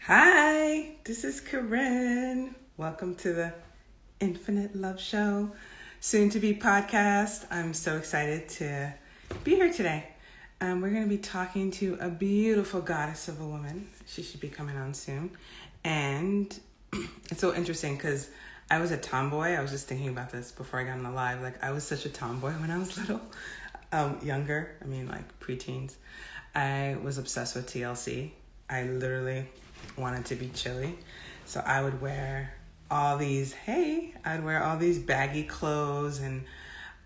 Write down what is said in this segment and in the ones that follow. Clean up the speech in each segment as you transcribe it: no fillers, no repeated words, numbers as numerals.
Hi, this is Corinne. Welcome to the Infinite Love Show, soon to be podcast. I'm so excited to be here today. We're going to be talking to a beautiful goddess of a woman. She should be coming on soon. And it's so interesting because I was a tomboy. I was just thinking about this before I got on the live. Like, I was such a tomboy when I was little, younger. I mean, like preteens. I was obsessed with TLC. I literally wanted to be chilly. So I would wear I'd wear all these baggy clothes, and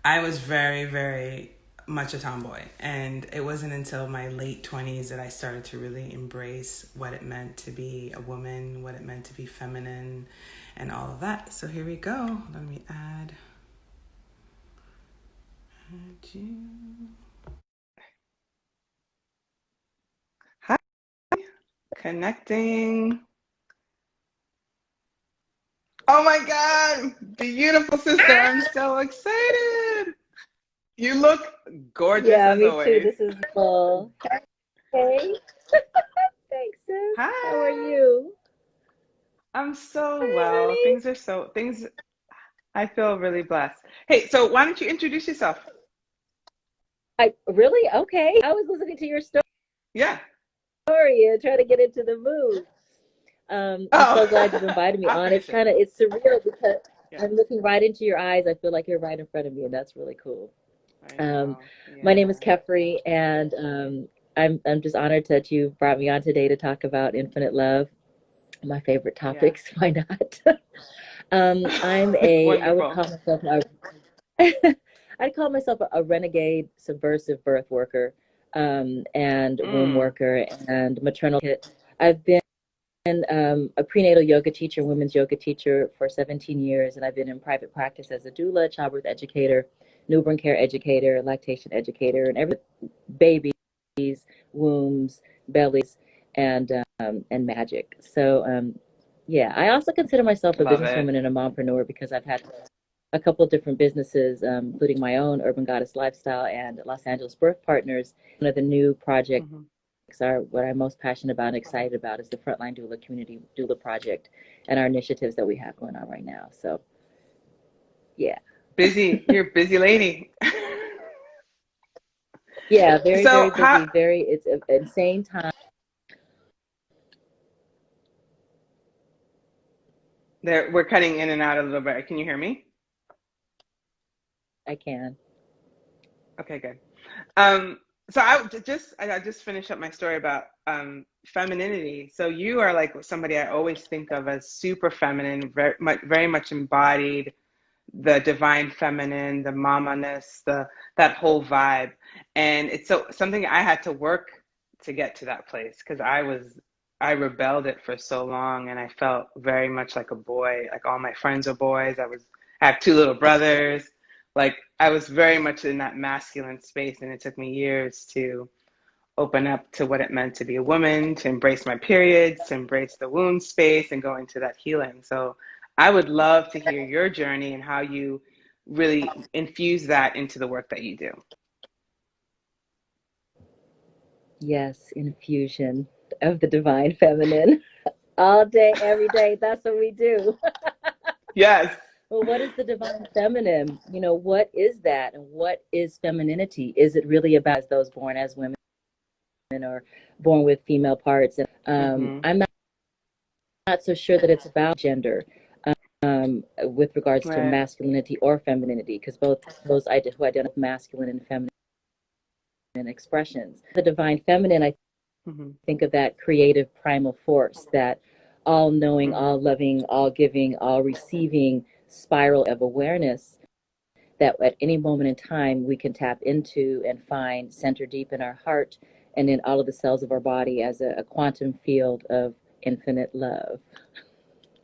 I was very, very much a tomboy. And it wasn't until my late 20s that I started to really embrace what it meant to be a woman, what it meant to be feminine, and all of that. So here we go. Let me add you. Hi, connecting. Oh my God, beautiful sister. I'm so excited. You look gorgeous Yeah, as me too. always. This is full. Hey, thanks, sis. How are Hi. you? I'm so Hey, well. honey. I feel really blessed. Hey, so why don't you introduce yourself? I really okay. I was listening to your Yeah. story and trying to get into the mood. I'm so glad you've Oh, invited me I'll on. finish it. It's surreal because Yeah, I'm looking right into your eyes. I feel like you're right in front of me, and that's really cool. I Um, know. my name is Yeah. Khefri, and I'm just honored that you brought me on today to talk about infinite love, my favorite Yeah. topics. Why not? I would Wonderful. call myself I'd call myself a renegade subversive birth worker, and womb Mm. worker and maternal kit. I've been a prenatal yoga teacher, women's yoga teacher for 17 years, and I've been in private practice as a doula, childbirth educator, newborn care educator, lactation educator, and every babies, wombs, bellies, and magic. Yeah, I also consider myself a Love it. businesswoman and a mompreneur because I've had a couple of different businesses, including my own Urban Goddess Lifestyle and Los Angeles Birth Partners. One of the new projects Hmm. are what I'm most passionate about and excited about is the Frontline Doula Community Doula Project and our initiatives that we have going on right now. So, yeah. Busy. You're a busy lady. Yeah, very, very So how busy. It's an insane time. there we're cutting in and out a little bit. Can you hear me? I can. Okay, good. Um, I just finished up my story about femininity. So you are like somebody I always think of as super feminine, very much embodied the divine feminine, the mama-ness, the that whole vibe. And it's so something I had to work to get to that place because I rebelled it for so long and I felt very much like a boy. Like all my friends are boys. I have two little brothers. Like I was very much in that masculine space and it took me years to open up to what it meant to be a woman, to embrace my periods, to embrace the wound space and go into that healing. So I would love to hear your journey and how you really infuse that into the work that you do. Yes, infusion of the divine feminine all day, every day. That's what we do. Yes. Well, what is the divine feminine? What is that? And what is femininity? Is it really about those born as women or born with female parts? And Mm-hmm. I'm not so sure that it's about gender, with regards to Right. masculinity or femininity, because both those who identify with masculine and feminine expressions. The divine feminine, I Mm-hmm. think of that creative primal force, that all knowing, Mm-hmm. all loving, all giving, all receiving spiral of awareness that at any moment in time we can tap into and find center deep in our heart and in all of the cells of our body as a quantum field of infinite love.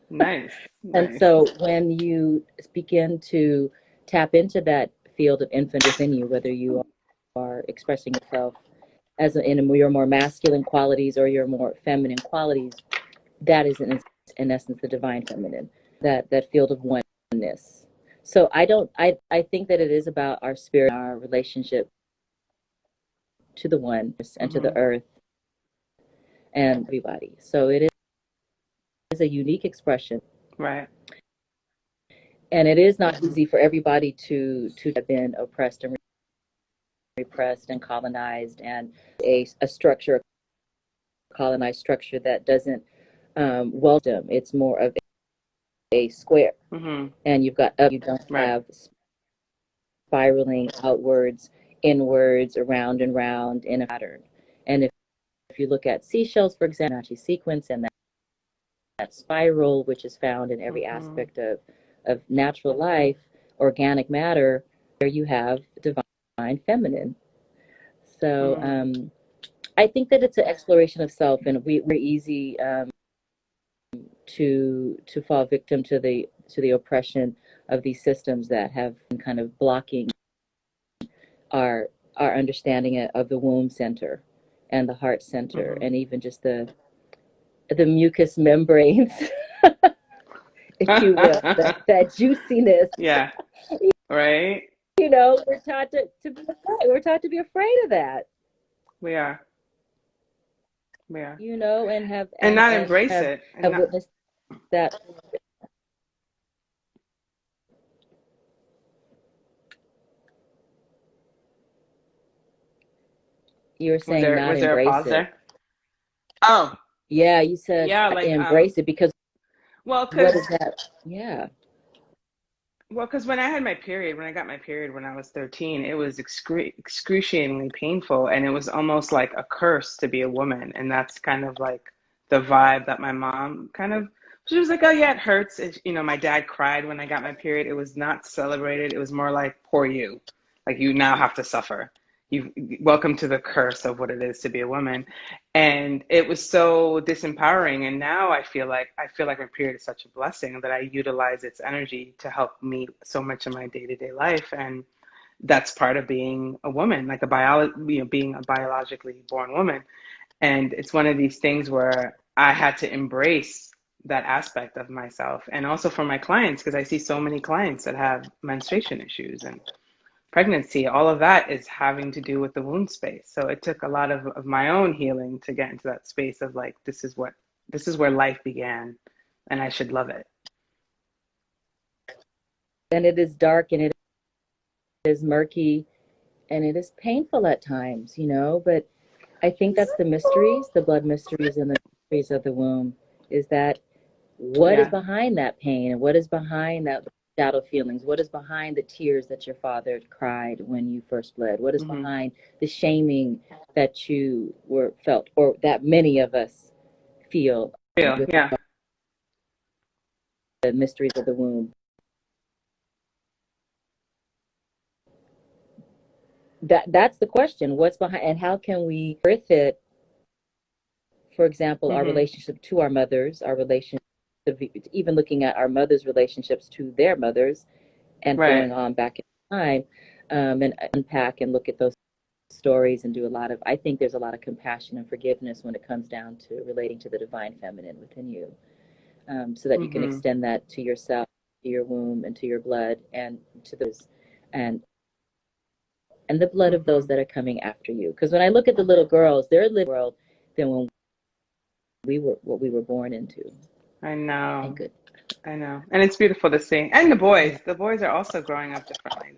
Nice. And Nice. so when you begin to tap into that field of infinite within you, whether you are expressing yourself in your more masculine qualities or your more feminine qualities, that is in essence the divine feminine, that field of oneness. So I think that it is about our spirit, our relationship to the one and to the Mm-hmm. earth and everybody. So it is has a unique expression. Right. And it is not easy for everybody to have been oppressed and repressed and colonized, and a structure, a colonized structure that doesn't welcome. It's more of a square, and you've got you don't have spiraling outwards, inwards, around and round in a pattern. And if you look at seashells, for example, Fibonacci sequence, and that spiral, which is found in every aspect of natural life, organic matter, there you have divine feminine. So I think that it's an exploration of self, and we're easy to fall victim to the oppression of these systems that have been kind of blocking our understanding of the womb center and the heart center, and even just the mucous membranes, if you will, that juiciness. Yeah. Right. You know, we're taught to be afraid. We're taught to be afraid of that. We are. We are. You know, and not embrace it. And have witnessed that. You were saying not was there a pause embrace it. there? Oh. Yeah, you said embrace it, because what is that? Yeah. Well, because when I got my period when I was 13, it was excruciatingly painful, and it was almost like a curse to be a woman. And that's kind of like the vibe that my mom she was like, oh yeah, it hurts. My dad cried when I got my period. It was not celebrated. It was more like, poor you. Like, you now have to suffer. Welcome to the curse of what it is to be a woman. And it was so disempowering. And now I feel like my period is such a blessing that I utilize its energy to help me so much in my day-to-day life. And that's part of being a woman, like being a biologically born woman. And it's one of these things where I had to embrace that aspect of myself. And also for my clients, because I see so many clients that have menstruation issues and pregnancy, all of that is having to do with the wound space. So it took a lot of my own healing to get into that space of like, this is where life began, and I should love it. And it is dark, and it is murky, and it is painful at times, but I think that's the mysteries, the blood mysteries and the mysteries of the womb, is that what is behind that pain, and what is behind that shadow feelings, what is behind the tears that your father cried when you first bled, what is behind the shaming that you felt, or that many of us feel with the mysteries of the womb. That's the question. What's behind, and how can we birth it? For example, our relationship to our mothers, our relationship, even looking at our mothers' relationships to their mothers, and going on back in time, and unpack and look at those stories, and I think there's a lot of compassion and forgiveness when it comes down to relating to the divine feminine within you, so that you can extend that to yourself, to your womb, and to your blood, and to those, and the blood of those that are coming after you. Because when I look at the little girls, they're living world than when what we were born into. I know. I know. And it's beautiful to see. And the boys are also growing up differently.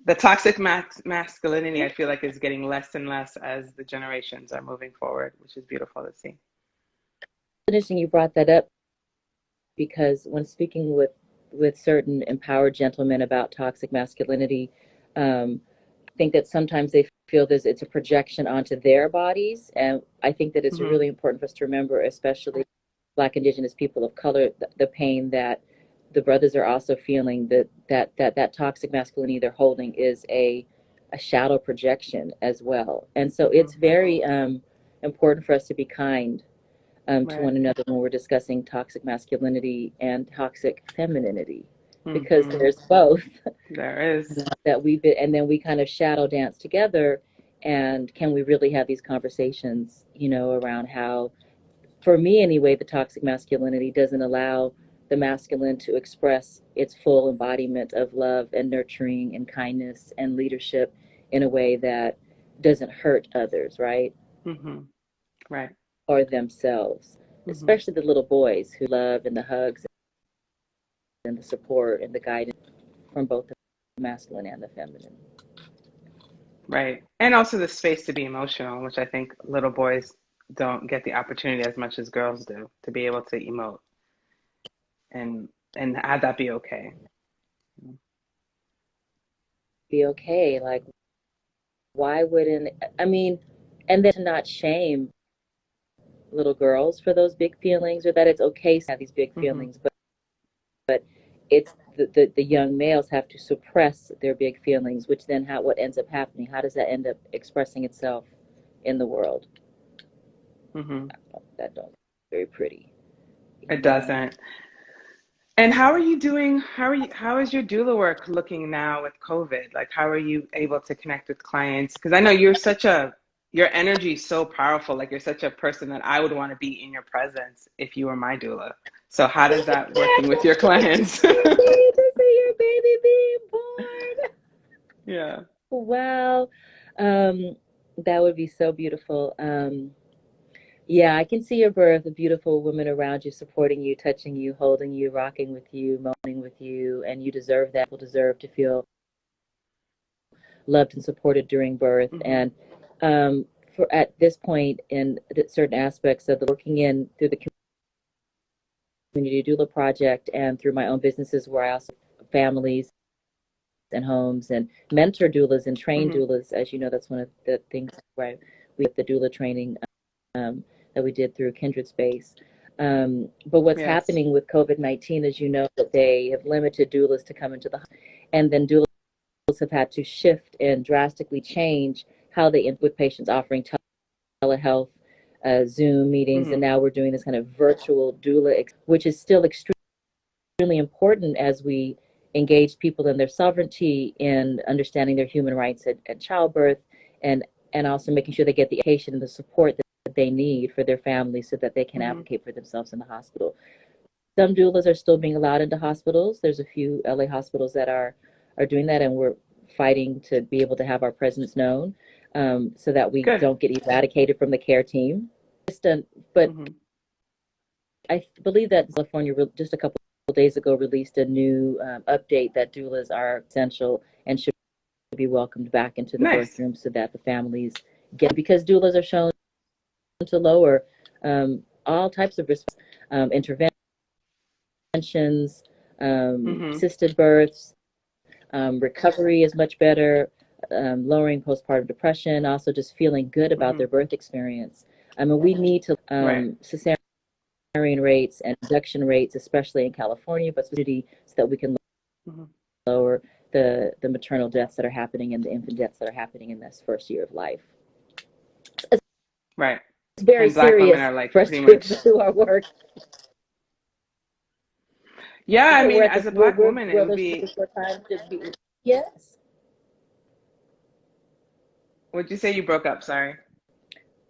The toxic masculinity, I feel like, is getting less and less as the generations are moving forward, which is beautiful to see. Interesting you brought that up, because when speaking with certain empowered gentlemen about toxic masculinity, I think that sometimes they feel it's a projection onto their bodies. And I think that it's really important for us to remember, especially Black, Indigenous people of color, the pain that the brothers are also feeling, that toxic masculinity they're holding is a shadow projection as well. And so it's very important for us to be kind to one another when we're discussing toxic masculinity and toxic femininity, because there's both. There is. That and then we kind of shadow dance together. And can we really have these conversations, around how, for me anyway, the toxic masculinity doesn't allow the masculine to express its full embodiment of love and nurturing and kindness and leadership in a way that doesn't hurt others, right? Right. Or themselves. Mm-hmm. especially the little boys who love and the hugs and the support and the guidance from both the masculine and the feminine. Right. And also the space to be emotional, which I think little boys don't get the opportunity as much as girls do to be able to emote and have that be okay. Be okay. Like, why wouldn't, I mean, and then to not shame little girls for those big feelings, or that it's okay to have these big Mm-hmm. feelings, but it's the young males have to suppress their big feelings, which then what ends up happening? How does that end up expressing itself in the world? Mm-hmm. That don't very pretty. It Yeah. doesn't. And how are you doing? How is your doula work looking now with COVID? Like, how are you able to connect with clients? Because I know your energy is so powerful. Like, you're such a person that I would want to be in your presence if you were my doula. So how does that working with your clients? To see your baby being born. Yeah. Wow. That would be so beautiful. Yeah, I can see your birth, a beautiful woman around you, supporting you, touching you, holding you, rocking with you, moaning with you, and you deserve that. People deserve to feel loved and supported during birth. Mm-hmm. And for at this point in certain aspects of the working in through the community doula project and through my own businesses where I also families and homes and mentor doulas and train Mm-hmm. doulas. As you know, that's one of the things where we have the doula training that we did through Kindred Space. But what's Yes. happening with COVID-19, as you know, that they have limited doulas to come into the and then doulas have had to shift and drastically change how they end with patients, offering telehealth, Zoom meetings, and Mm-hmm. now we're doing this kind of virtual doula, which is still extremely important as we engage people in their sovereignty, in understanding their human rights at childbirth, and also making sure they get the education and the support that they need for their families so that they can Mm-hmm. advocate for themselves in the hospital. Some doulas are still being allowed into hospitals. There's a few LA hospitals that are doing that, and we're fighting to be able to have our presence known, so that we Good. don't get eradicated from the care team. But Mm-hmm. I believe that California just a couple of days ago released a new update that doulas are essential and should be welcomed back into the birth Nice. room so that the families get, because doulas are shown to lower all types of risk, interventions, Mm-hmm. assisted births, recovery is much better, lowering postpartum depression, also just feeling good about Mm-hmm. their birth experience. I mean, we need to Right. cesarean rates and induction rates, especially in California, but so that we can Mm-hmm. lower the maternal deaths that are happening and the infant deaths that are happening in this first year of life. Right. It's very And Black women serious are like for us pretty to be able much. to do our work. Yeah, I Yeah, mean, as a Black woman, it we're would there's be. 4 times to be. Yes, Would you say you broke up? Sorry.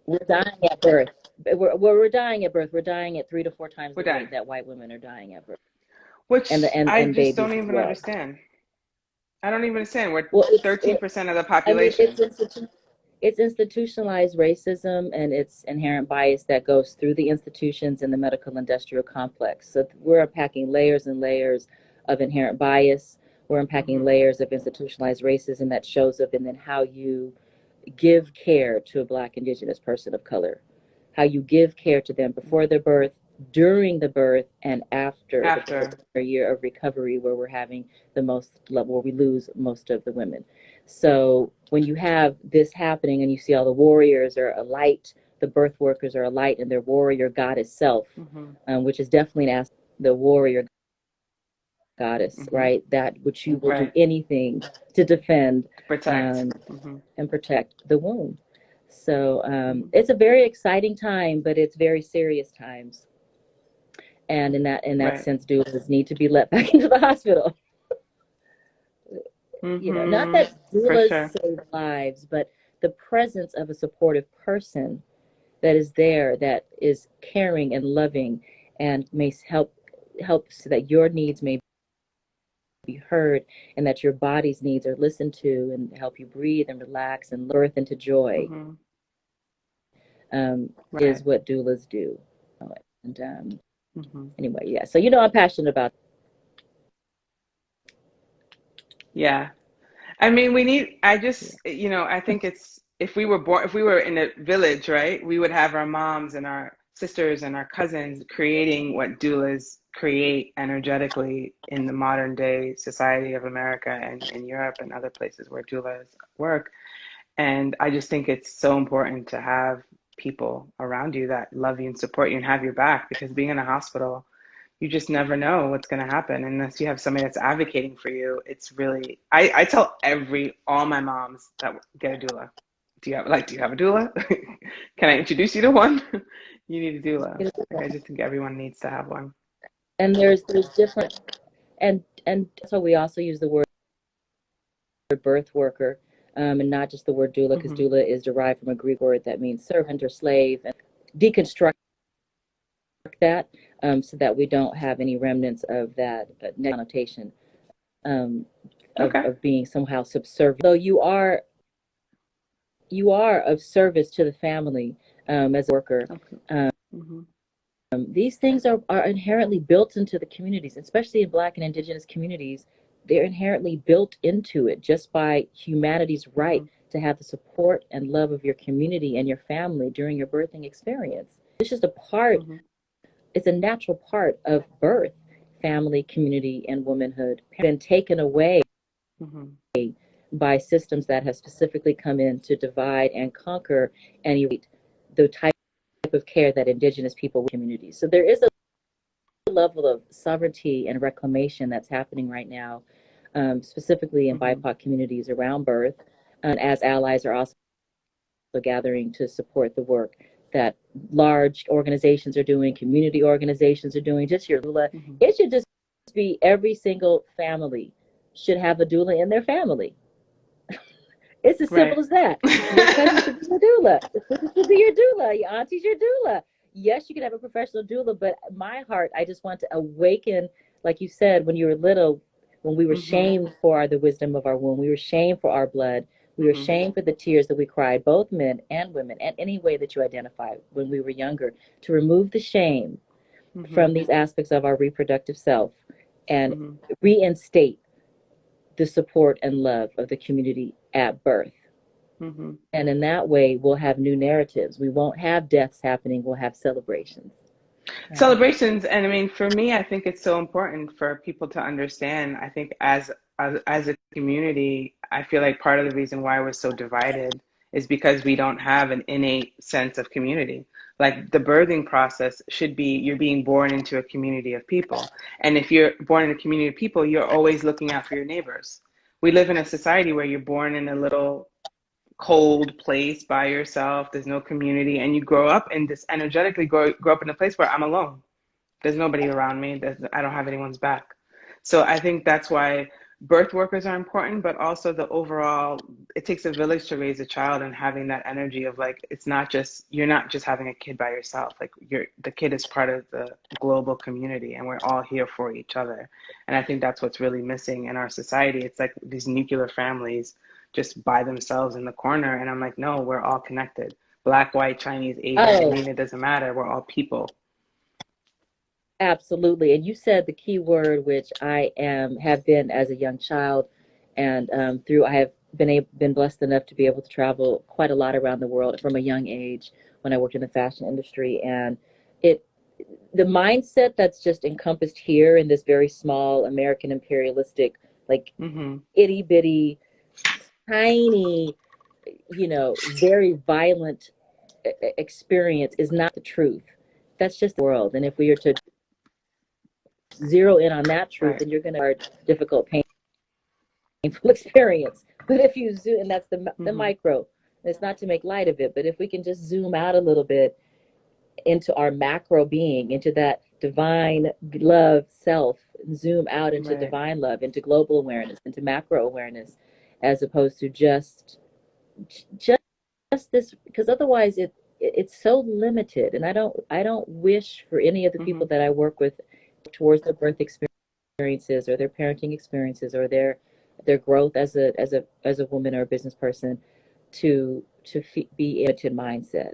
we're dying at birth. We're dying at birth. We're dying at 3 to 4 times We're the done. rate that white women are dying at birth, and Which I and just don't babies as even well. understand. I don't even understand. We're Well, 13% of the I mean, population. it's institutionalized racism and it's inherent bias that goes through the institutions and the medical industrial complex. So we're unpacking layers and layers of inherent bias. We're unpacking Mm-hmm. layers of institutionalized racism that shows up, and then how you give care to a Black, Indigenous person of color, how you give care to them before their birth, during the birth, and after the birth, After. a year of recovery where we're having the most level, where we lose most of the women. So when you have this happening and you see all the warriors are a light, the birth workers are a light in their warrior goddess self, Mm-hmm. which is definitely the warrior goddess, Mm-hmm. right? That which you will do Right. anything to defend To protect. um, Mm-hmm. and protect the womb. So Mm-hmm. it's a very exciting time, but it's very serious times. And in that Right. sense, doulas need to be let back into the hospital. You know, not Mm-hmm. that For doulas sure. save lives, but the presence of a supportive person that is there, that is caring and loving, and may help so that your needs may be heard, and that your body's needs are listened to, and help you breathe and relax and birth into joy, Mm-hmm. is Right. what doulas do. Anyway, yeah. So, you know, I'm passionate about. Yeah. I mean, Yeah. I think if we were in a village, right, we would have our moms and our sisters and our cousins creating what doulas create energetically in the modern day society of America and in Europe and other places where doulas work. And I just think it's so important to have people around you that love you and support you and have your back, because being in a hospital, you just never know what's going to happen unless you have somebody that's advocating for you. It's really, I tell all my moms that get a doula. Do you have a doula? Can I introduce you to one? You need a doula. Like, I just think everyone needs to have one. And there's different, and so we also use the word birth worker, and not just the word doula, because Hmm. doula is derived from a Greek word that means servant or slave, and deconstruct that, so that we don't have any remnants of that negative connotation, um, Okay. of being somehow subservient. Though you are of service to the family, as a worker. Okay. Um, Hmm. these things are inherently built into the communities, especially in Black and Indigenous communities. They're inherently built into it just by humanity's right Hmm. to have the support and love of your community and your family during your birthing experience. It's just a part, Hmm. it's a natural part of birth, family, community, and womanhood. Been taken away Hmm. by systems that have specifically come in to divide and conquer and erase the type of care that Indigenous people communities. So there is a level of sovereignty and reclamation that's happening right now, specifically in Hmm. BIPOC communities around birth, as allies are also gathering to support the work that large organizations are doing, community organizations are doing. Just your doula, Hmm. it should just be every single family should have a doula in their family. It's as simple Right. as that. Your cousin should be your doula. Your sister should be your doula. Your auntie's your doula. Yes, you can have a professional doula, but my heart, I just want to awaken, like you said, when you were little, when we were Hmm. shamed for the wisdom of our womb, we were shamed for our blood, we were Hmm. shamed for the tears that we cried, both men and women, and any way that you identify when we were younger, to remove the shame Hmm. from these aspects of our reproductive self and Hmm. reinstate the support and love of the community at birth. Hmm. And in that way, we'll have new narratives. We won't have deaths happening, we'll have celebrations. Yeah. Celebrations, and I mean, for me, I think it's so important for people to understand. I think as a community, I feel like part of the reason why we're so divided is because we don't have an innate sense of community. Like, the birthing process should be, you're being born into a community of people. And if you're born in a community of people, you're always looking out for your neighbors. We live in a society where you're born in a little cold place by yourself. There's no community, and you grow up and just energetically grow up in a place where I'm alone. There's nobody around me. I don't have anyone's back. So I think that's why birth workers are important, but also the overall, it takes a village to raise a child, and having that energy of, like, it's not just, you're not just having a kid by yourself. Like, the kid is part of the global community, and we're all here for each other. And I think that's what's really missing in our society. It's like these nuclear families just by themselves in the corner. And I'm like, no, we're all connected. Black, white, Chinese, Asian, Oh, Indian, it doesn't matter. We're all people. absolutely. And you said the key word, which I have been as a young child, and through I have been blessed enough to be able to travel quite a lot around the world from a young age when I worked in the fashion industry, and it the mindset that's just encompassed here in this very small American imperialistic, like, Mm-hmm. itty bitty, tiny, very violent experience is not the truth. That's just the world. And if we are to zero in on that truth, Right. then you're going to have a difficult, painful experience. But if you zoom, and that's the Mm-hmm. micro, and it's not to make light of it, but if we can just zoom out a little bit into our macro being, into that divine love self, zoom out into Right. divine love, into global awareness, into macro awareness, as opposed to just this, because otherwise it's so limited. And I don't wish for any of the Mm-hmm. people that I work with towards their birth experiences or their parenting experiences or their growth as a woman or a business person to be in a limited mindset.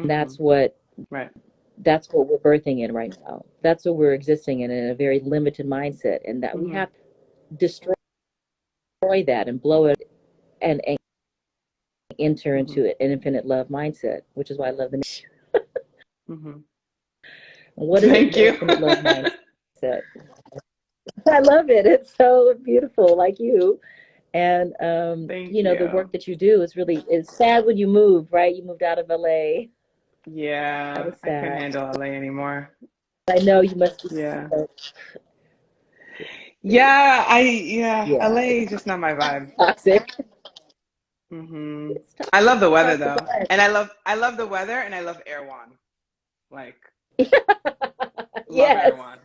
And Mm-hmm. that's what Right. That's what we're birthing in right now. That's what we're existing in a very limited mindset, and that we Mm-hmm. have to destroy that and blow it and enter Mm-hmm. into an infinite love mindset, which is why I love the name. Mm-hmm. What is Thank the you. infinite love mindset? I love it. It's so beautiful, like you. And Thank you know, the you. work that you do is really, it's sad when you move, right? You moved out of LA. That Yeah, was I couldn't sad. handle LA anymore. I know you must be Yeah. so, Yeah, yeah, LA it's is just not my vibe. toxic. Hmm. It's I love the weather toxic. though. And I love the weather and I love Erewhon. Like love Yes. Erewhon.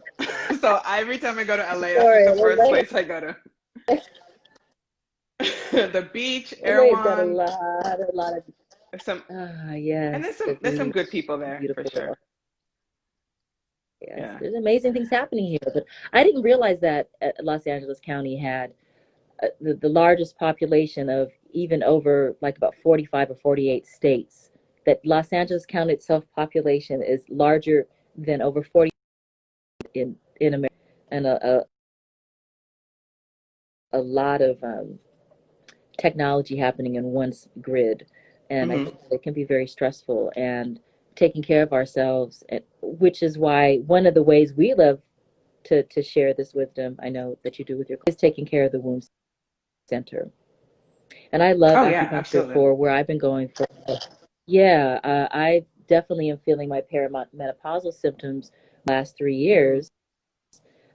So every time I go to LA, that's like Sorry, the first LA, place I go to. The beach, LA's got Erewhon. a lot of, There's some and yes, the there's some good beach, people there for beautiful. sure. Yes, Yeah. there's amazing things happening here. But I didn't realize that Los Angeles County had the largest population of even over like about 45 or 48 states. That Los Angeles County itself population is larger than over 40 in America, and a lot of technology happening in one grid. And I Hmm. think it can be very stressful, and taking care of ourselves, which is why one of the ways we love to share this wisdom, I know that you do with your clients, is taking care of the womb center. And I love Oh yeah, acupuncture absolutely. for where I've been going for. Yeah, I definitely am feeling my perimenopausal symptoms last 3 years,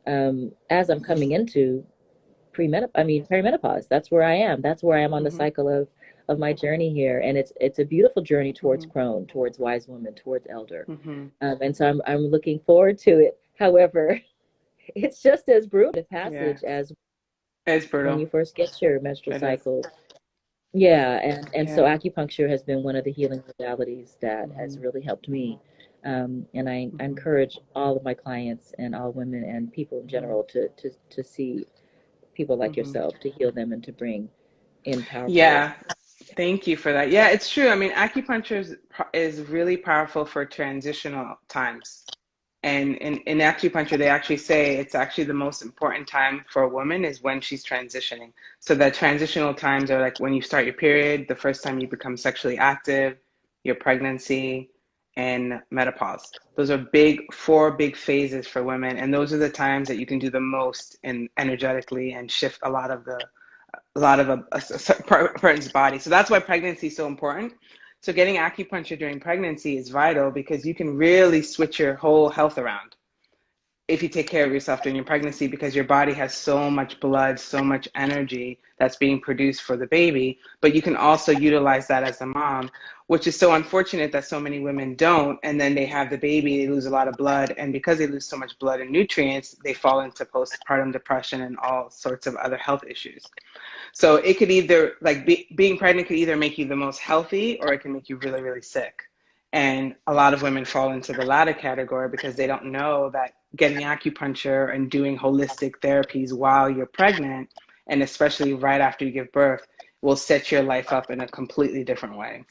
as I'm coming into perimenopause. That's where I am. That's where I am on the Hmm. cycle of my journey here, and it's a beautiful journey towards Hmm. crone, towards wise woman, towards elder, Hmm. and so I'm looking forward to it. However, it's just as brutal a Yeah. passage as It's when brutal. you first get your menstrual It is. cycle. Yeah, and so Yeah. acupuncture has been one of the healing modalities that has Hmm. really helped me. And I Hmm. encourage all of my clients and all women and people in Hmm. general to see people like Hmm. yourself, to heal them and to bring in powerful light. Yeah. Thank you for that. Yeah, it's true. I mean, acupuncture is really powerful for transitional times. And in acupuncture, they actually say it's actually the most important time for a woman is when she's transitioning. So the transitional times are like when you start your period, the first time you become sexually active, your pregnancy, and menopause. Those are four big phases for women, and those are the times that you can do the most in energetically and shift a person's body. So that's why pregnancy is so important. So getting acupuncture during pregnancy is vital because you can really switch your whole health around if you take care of yourself during your pregnancy because your body has so much blood, so much energy that's being produced for the baby, but you can also utilize that as a mom, which is so unfortunate that so many women don't. And then they have the baby, they lose a lot of blood. And because they lose so much blood and nutrients, they fall into postpartum depression and all sorts of other health issues. So it could either being pregnant could either make you the most healthy or it can make you really, really sick. And a lot of women fall into the latter category because they don't know that getting acupuncture and doing holistic therapies while you're pregnant, and especially right after you give birth, will set your life up in a completely different way.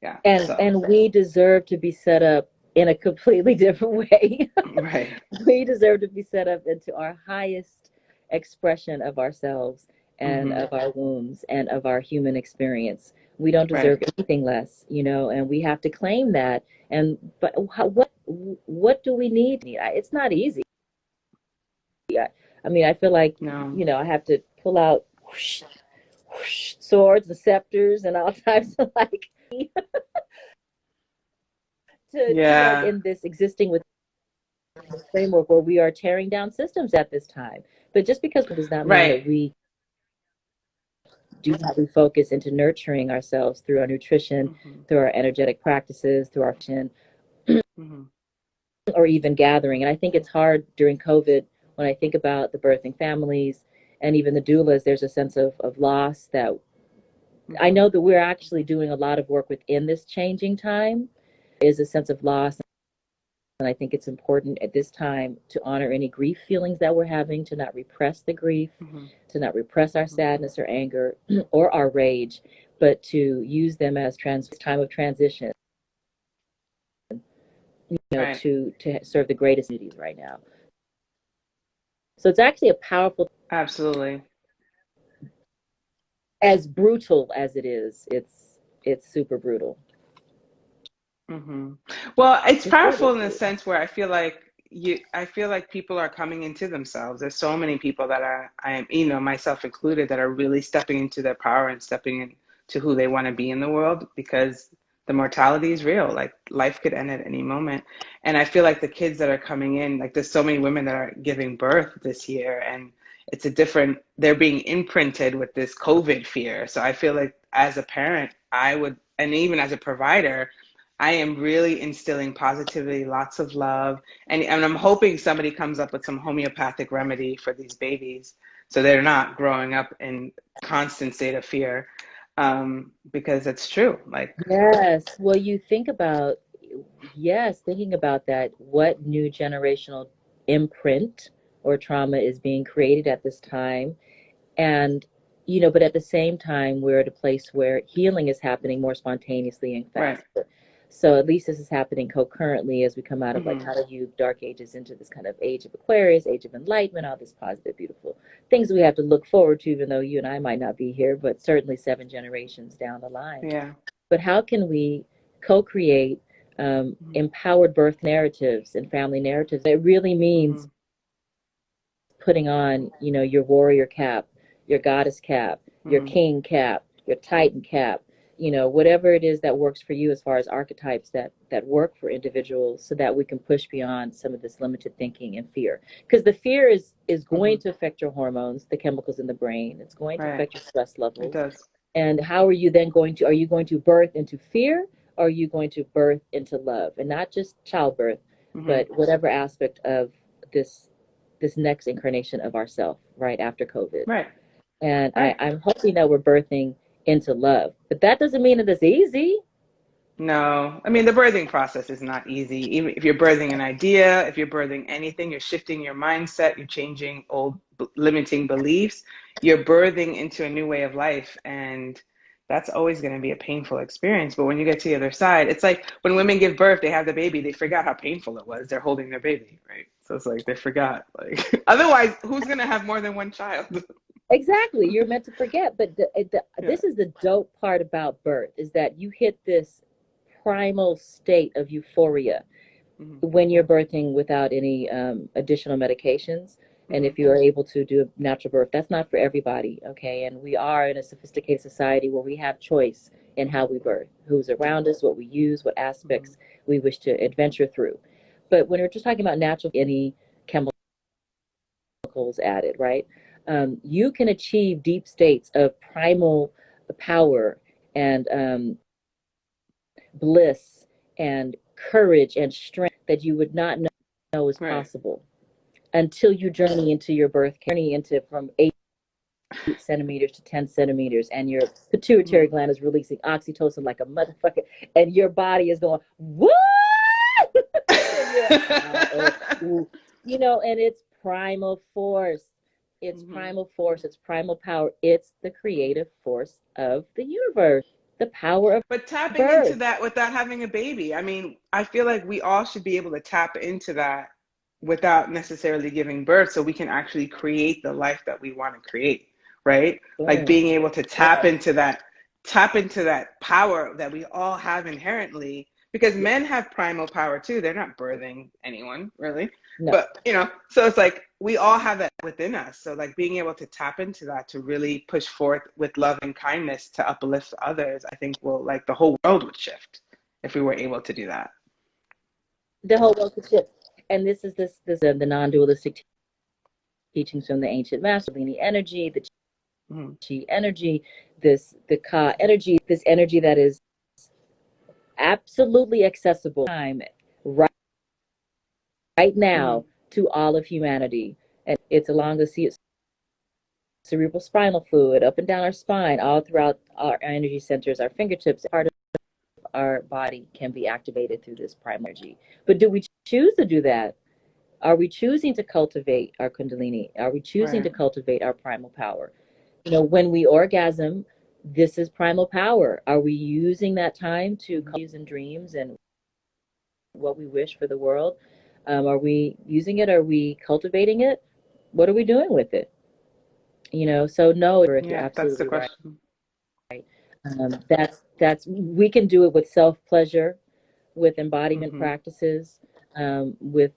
Yeah. So, And we deserve to be set up in a completely different way. right, We deserve to be set up into our highest expression of ourselves and hmm, of our wombs and of our human experience. We don't right, deserve anything less, and we have to claim that. And but what do we need? It's not easy. I mean, I feel like no, I have to pull out whoosh, whoosh, swords and scepters and all types of like to like yeah, in this existing with this framework where we are tearing down systems at this time. But just because it does not mean right, that we do not refocus into nurturing ourselves through our nutrition, hmm, through our energetic practices, through our hmm, or even gathering. And I think it's hard during COVID when I think about the birthing families and even the doulas, there's a sense of loss that I hmm, know that we're actually doing a lot of work within this changing time. Is a sense of loss. And I think it's important at this time to honor any grief feelings that we're having, to not repress the grief, hmm, to not repress our hmm, sadness or anger or our rage, but to use them as time of transition Right. to serve the greatest needs right now. So it's actually a powerful, Absolutely. as brutal as it is. It's super brutal. Hmm. Well, it's It powerful really in the is. sense where I feel like people are coming into themselves. There's so many people that myself included, that are really stepping into their power and stepping into who they want to be in the world, because the mortality is real. Like, life could end at any moment. And I feel like the kids that are coming in, like, there's so many women that are giving birth this year, and they're being imprinted with this COVID fear. So I feel like, as a parent, and even as a provider, I am really instilling positivity, lots of love, and I'm hoping somebody comes up with some homeopathic remedy for these babies, so they're not growing up in constant state of fear, because it's true. Like, Yes. Well, you think about, yes, thinking about that, what new generational imprint or trauma is being created at this time. And, but at the same time, we're at a place where healing is happening more spontaneously and right. faster. So at least this is happening concurrently as we come out of like Hmm. kind of you dark ages into this kind of age of Aquarius, age of enlightenment, all this positive, beautiful things we have to look forward to, even though you and I might not be here, but certainly 7 generations down the line. Yeah. But how can we co-create empowered birth narratives and family narratives? It really Hmm. means putting on, your warrior cap, your goddess cap, your Hmm. king cap, your titan cap, whatever it is that works for you as far as archetypes that work for individuals, so that we can push beyond some of this limited thinking and fear. Because the fear is Hmm. going to affect your hormones, the chemicals in the brain. It's going to Right. affect your stress It levels. does. And how are you then are you going to birth into fear, or are you going to birth into love? And not just childbirth, Hmm. but whatever aspect of this this next incarnation of ourself right after COVID. Right. And Right. I'm hoping that we're birthing into love. But that doesn't mean that it's easy. No, I mean, the birthing process is not easy. Even if you're birthing an idea, if you're birthing anything, you're shifting your mindset, you're changing old limiting beliefs, you're birthing into a new way of life. And that's always going to be a painful experience. But when you get to the other side, it's like when women give birth, they have the baby, they forgot how painful it was. They're holding their baby, right? So it's like they forgot. Like, otherwise, who's going to have more than one child? Exactly. You're meant to forget. But Yeah. this is the dope part about birth, is that you hit this primal state of euphoria Hmm. when you're birthing without any additional medications. And Hmm. if you are able to do a natural birth, that's not for everybody, okay? And we are in a sophisticated society where we have choice in how we birth, who's around us, what we use, what Hmm. aspects we wish to adventure through. But when we're just talking about natural, any chemicals added, right? You can achieve deep states of primal power and bliss and courage and strength that you would not know is Right. possible until you journey into your birth, journey into from 8 centimeters to 10 centimeters, and your pituitary Hmm. gland is releasing oxytocin like a motherfucker, and your body is going, what? And you're like, ooh. And it's primal force. It's Hmm. primal force. It's primal power. It's the creative force of the universe, the power of But tapping into birth. that without having a baby, I mean, I feel like we all should be able to tap into that without necessarily giving birth, so we can actually create the life that we want to create, right? Like, Boom. being able to Yes. tap into that power that we all have inherently, because men have primal power too. They're not birthing anyone, really. No. But, so it's like we all have that within us. So, like, being able to tap into that to really push forth with love and kindness to uplift others, I think will, like, the whole world would shift if we were able to do that. The whole world could shift. And this the non-dualistic teachings from the ancient master, the energy, the Mm-hmm. chi energy, the ka energy, this energy that is absolutely accessible time right, right Mm-hmm. now to all of humanity. And it's along the cerebral spinal fluid, up and down our spine, all throughout our energy centers, our fingertips, part of our body can be activated through this primal energy. But do we choose to do that? Are we choosing to cultivate our kundalini? Are we choosing to Right. cultivate our primal power? When we orgasm, this is primal power. Are we using that time to use in dreams and what we wish for the world? Are we using it? Are we cultivating it? What are we doing with it? So no, Rick, you're Yeah, that's the absolutely right. question. That's we can do it with self-pleasure, with embodiment Mm-hmm. practices, with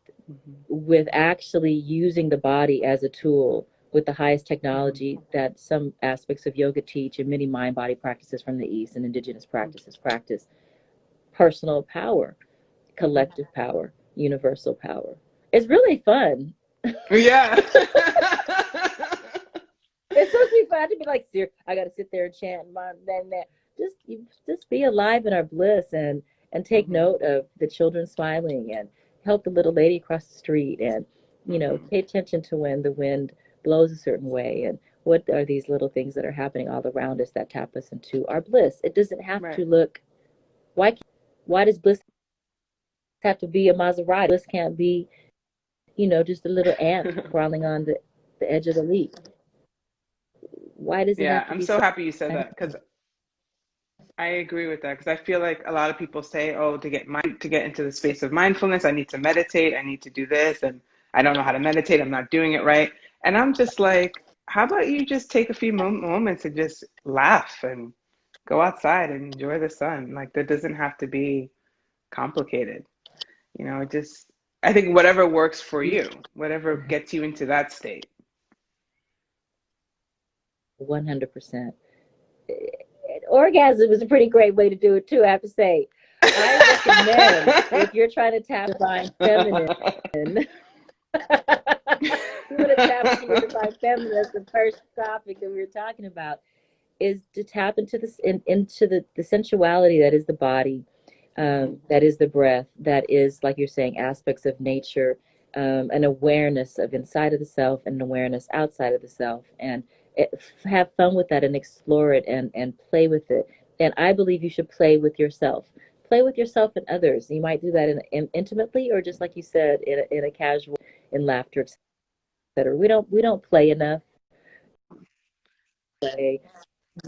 Mm-hmm. actually using the body as a tool with the highest Mm-hmm. technology that some aspects of yoga teach, and many mind body practices from the East and indigenous practices practice personal power, Mm-hmm. collective power, universal power. It's really fun. Yeah. It's supposed to be fun to be like, "Sir, I got to sit there and chant, mom, then that." Just be alive in our bliss, and take Mm-hmm. note of the children smiling, and help the little lady across the street, and Mm-hmm. pay attention to when the wind blows a certain way, and what are these little things that are happening all around us that tap us into our bliss. It doesn't have Right. to look. Why does bliss have to be a Maserati? Bliss can't be, just a little ant crawling on the edge of the leaf. Why does it Yeah, have to I'm be so so? happy you said that because I agree with that because I feel like a lot of people say, "Oh, to get into the space of mindfulness, I need to meditate, I need to do this, and I don't know how to meditate, I'm not doing it right." And I'm just like, "How about you just take a few moments and just laugh and go outside and enjoy the sun? Like that doesn't have to be complicated. It just I think whatever works for you, whatever gets you into that state." 100%. Orgasm is a pretty great way to do it too, I have to say. I recommend, if you're trying to tap divine feminine, you want to tap into your divine feminine. That's the first topic that we were talking about, is to tap into into the sensuality that is the body, that is the breath, that is, like you're saying, aspects of nature, an awareness of inside of the self and an awareness outside of the self, and have fun with that and explore it, and play with it. And I believe you should play with yourself. Play with yourself and others. You might do that intimately, or just like you said, in a casual, in laughter, etc. We don't play enough. Play.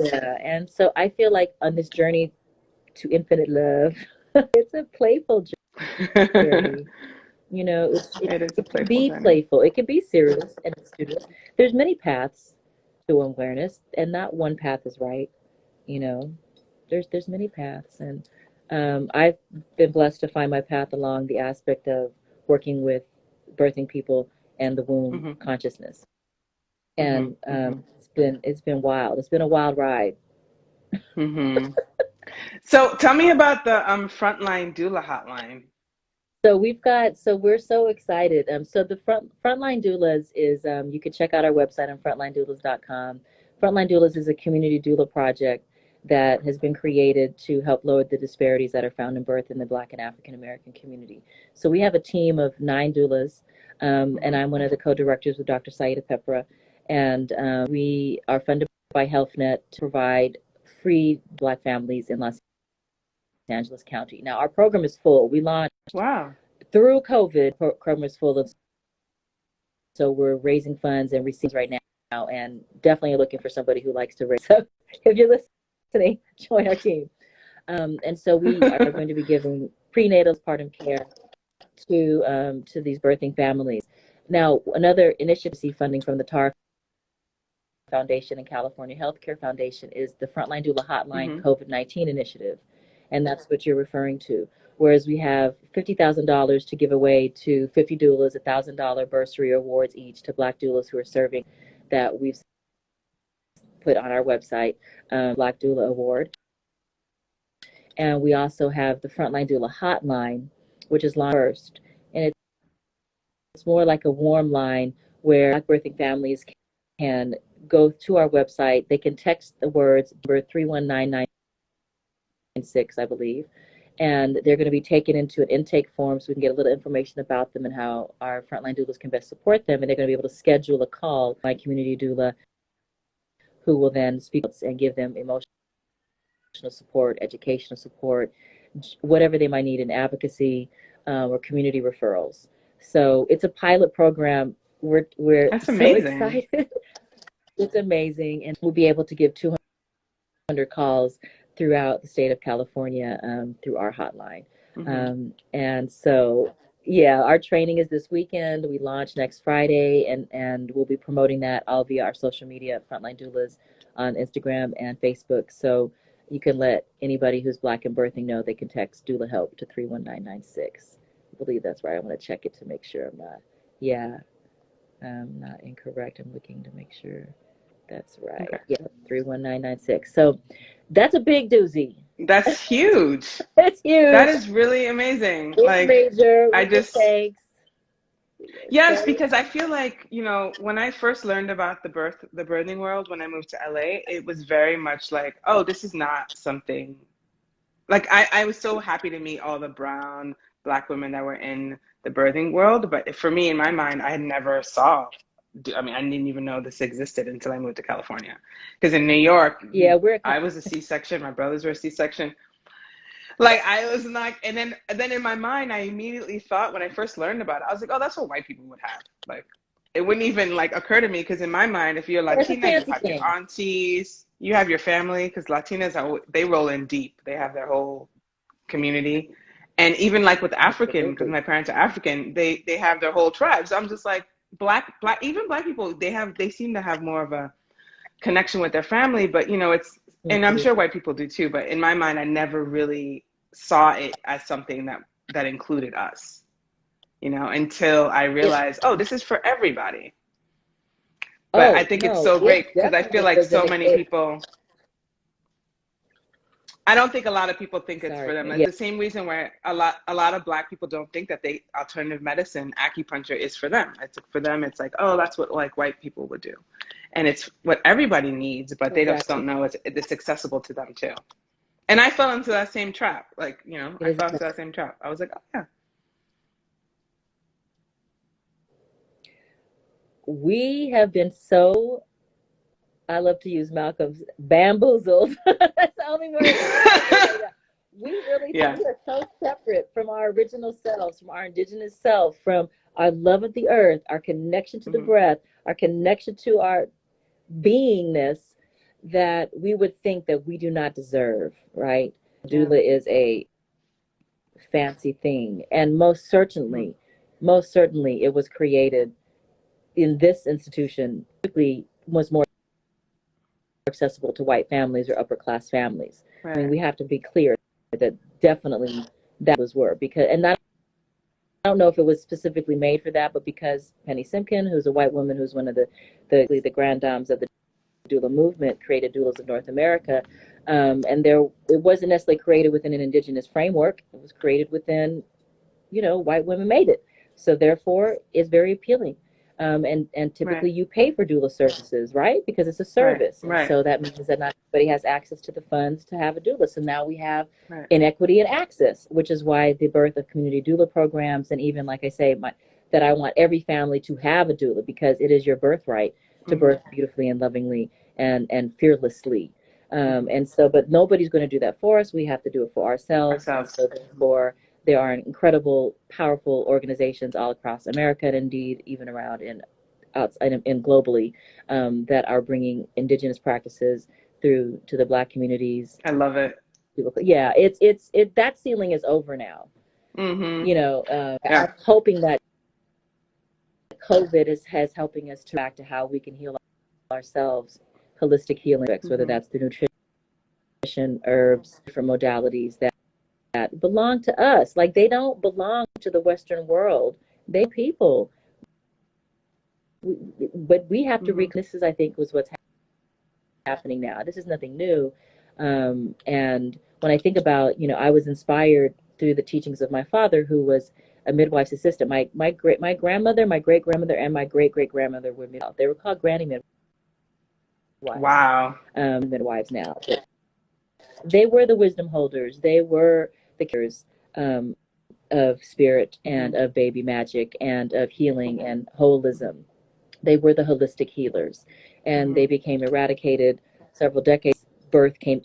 Yeah, and so I feel like on this journey to infinite love, it's a playful journey. It is a It can playful be journey. playful, it can be serious and studious. There's many paths to awareness, and not one path is right. You know, there's many paths, and I've been blessed to find my path along the aspect of working with birthing people and the womb Hmm. consciousness, Hmm. and Hmm. it's been wild. It's been a wild ride. Hmm. So tell me about the frontline doula hotline. So we're so excited. So the Frontline Doulas is, you can check out our website on frontlinedoulas.com. Frontline Doulas is a community doula project that has been created to help lower the disparities that are found in birth in the Black and African American community. So we have a team of 9 doulas, and Hmm. I'm one of the co-directors with Dr. Saida Pepra, and we are funded by HealthNet to provide free Black families in Los Angeles County. Now our program is full. We launched Wow. through COVID. Program is full of, so we're raising funds and receipts right now, and definitely looking for somebody who likes to raise. So if you're listening, join our team. And so we are going to be giving prenatal postpartum care to these birthing families. Now, another initiative funding from the TAR Foundation and California Healthcare Foundation is the Frontline Doula Hotline Hmm. COVID-19 initiative. And that's what you're referring to. Whereas we have $50,000 to give away to 50 doulas, $1,000 bursary awards each to Black doulas who are serving, that we've put on our website, Black Doula Award. And we also have the Frontline Doula Hotline, which is launched first. And it's more like a warm line where Black birthing families can go to our website. They can text the words number 31996, I believe, and they're going to be taken into an intake form so we can get a little information about them and how our frontline doulas can best support them. And they're going to be able to schedule a call by community doula, who will then speak and give them emotional support, educational support, whatever they might need in advocacy, or community referrals. So it's a pilot program. We're That's so amazing. excited. It's amazing, and we'll be able to give 200 calls throughout the state of California, through our hotline. Mm-hmm. And so, yeah, our training is this weekend. We launch next Friday, and we'll be promoting that all via our social media, Frontline Doulas, on Instagram and Facebook. So you can let anybody who's Black and birthing know they can text doula help to 31996. I believe that's right. I want to check it to make sure I'm not, yeah, I'm not incorrect. I'm looking to make sure that's right. Okay. Yeah, 31996. So that's a big doozy. That's huge. It's That huge. is really amazing. It's Like, major. I We give just, thanks. yes, So, because I feel like, when I first learned about the birthing world when I moved to LA, it was very much like, oh, this is not something like I was so happy to meet all the brown Black women that were in the birthing world, but for me in my mind, I had never saw. I mean, I didn't even know this existed until I moved to California. Because in New York, yeah, we're I was a C-section, my brothers were a C-section. Like I was like, and then in my mind, I immediately thought when I first learned about it, I was like, oh, that's what white people would have. Like, it wouldn't even like occur to me because in my mind, if you're it's a Latina, you fancy have your thing. aunties, you have your family because Latinas they roll in deep. They have their whole community, and even like with African, because Absolutely. my parents are African, they have their whole tribe. So I'm just like even black people, they seem to have more of a connection with their family, but and I'm Mhm. sure white people do too, but in my mind I never really saw it as something that included us, until I It, realized, oh, this is for everybody. But I oh, think it's no, so it great because I feel definitely like is so many people, I don't think a lot of people think it's for sorry. them. It's Yeah, the same reason where a lot of black people don't think that alternative medicine, acupuncture is for them. It's for them, it's like, oh, that's what like white people would do. And it's what everybody needs, but they just don't exactly. know it's accessible to them too. And I fell into that same trap. Like, It I is. fell into that same trap. I was like, oh yeah. We have been so, I love to use Malcolm's bamboozled. That's the only word I can say right now. We really think Yeah. we are so separate from our original selves, from our indigenous self, from our love of the earth, our connection to the Hmm. breath, our connection to our beingness, that we would think that we do not deserve, right? Yeah. Doula is a fancy thing. And Hmm. most certainly it was created in this institution, typically was more accessible to white families or upper class families. I mean, Right. we have to be clear that definitely that was were because, and not, I don't know if it was specifically made for that, but because Penny Simkin, who's a white woman, who's one of the grand dames of the doula movement, created Doulas of North America, and there it wasn't necessarily created within an indigenous framework. It was created within, white women made it. So therefore, it's very appealing. And Right. typically you pay for doula services, right? Because it's a Right. service. And Right. so that means that not everybody has access to the funds to have a doula. So now we have Right. inequity in access, which is why the birth of community doula programs, and even like I say, that I want every family to have a doula because it is your birthright to Hmm. birth beautifully and lovingly and fearlessly. Hmm. And so, but nobody's going to do that for us. We have to do it for ourselves. And Ourselves. so, therefore, there are incredible, powerful organizations all across America, and indeed even around outside and globally, that are bringing indigenous practices through to the Black communities. I love it. Yeah, that ceiling is over now. Hmm. I'm Yeah. hoping that COVID has helping us to back to how we can heal ourselves, holistic healing, whether Hmm. that's through nutrition, herbs, different modalities that belong to us. Like they don't belong to the Western world. They people. But we have to Hmm. this is, I think, was what's happening now. This is nothing new. And when I think about, I was inspired through the teachings of my father, who was a midwife's assistant. My grandmother, my great grandmother, and my great great grandmother were midwives. They were called granny midwives. Wow. Midwives now. They were the wisdom holders. They were the carers, of spirit and Hmm. of baby magic and of healing and holism. They were the holistic healers, and Hmm. they became eradicated several decades. Birth came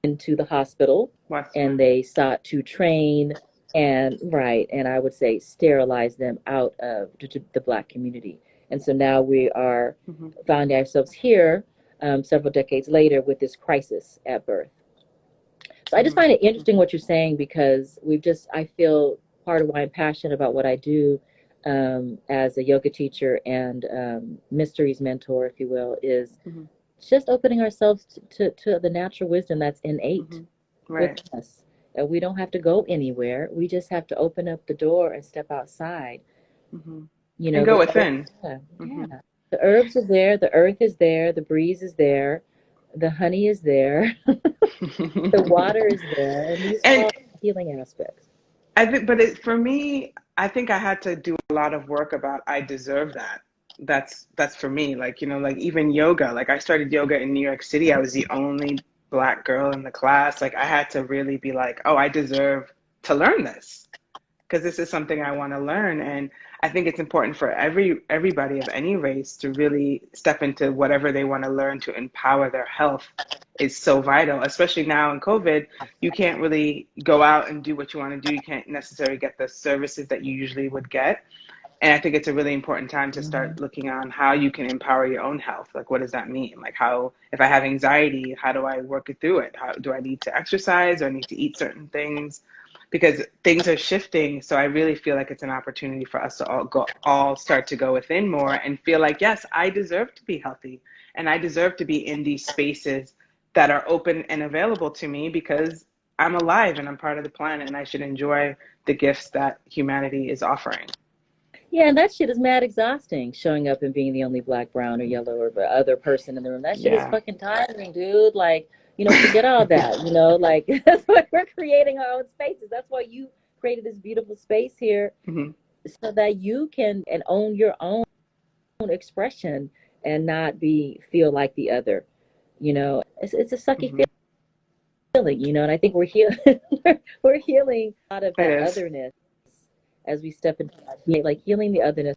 into the hospital, and Western. they sought to train and right, and I would say sterilize them out of the Black community. And so now we are Hmm. finding ourselves here, several decades later, with this crisis at birth. So I just find it interesting what you're saying, because I feel part of why I'm passionate about what I do as a yoga teacher and mysteries mentor, if you will, is Mm-hmm. just opening ourselves to the natural wisdom that's innate Mm-hmm. with Right. us. We don't have to go anywhere. We just have to open up the door and step outside. Mm-hmm. You And know, go within. yeah, Mm-hmm. yeah. The herbs are there, the earth is there, the breeze is there, the honey is there, the water is there, and these are And all healing aspects. I think, but for me, I think I had to do a lot of work about I deserve that. That's for me. Like, like even yoga. Like I started yoga in New York City. I was the only black girl in the class. Like I had to really be like, oh, I deserve to learn this because this is something I want to learn. And I think it's important for everybody of any race to really step into whatever they want to learn to empower their health is so vital, especially now in COVID. You can't really go out and do what you want to do. You can't necessarily get the services that you usually would get. And I think it's a really important time to start looking on how you can empower your own health. Like, what does that mean? Like, how, if I have anxiety, how do I work it through it? How do I need to exercise? Do I need to eat certain things? Because things are shifting. So I really feel like it's an opportunity for us to all start to go within more and feel like, yes, I deserve to be healthy and I deserve to be in these spaces that are open and available to me because I'm alive and I'm part of the planet and I should enjoy the gifts that humanity is offering. Yeah, and that shit is mad exhausting, showing up and being the only black, brown, or yellow or other person in the room. That shit is Yeah. fucking tiring, dude. Like, forget all that, like that's why we're creating our own spaces. That's why you created this beautiful space here Mm-hmm. so that you can and own your own expression and not feel like the other. It's a sucky Mm-hmm. feeling, and I think we're healing we're healing a lot of It that is. otherness as we step into like healing the otherness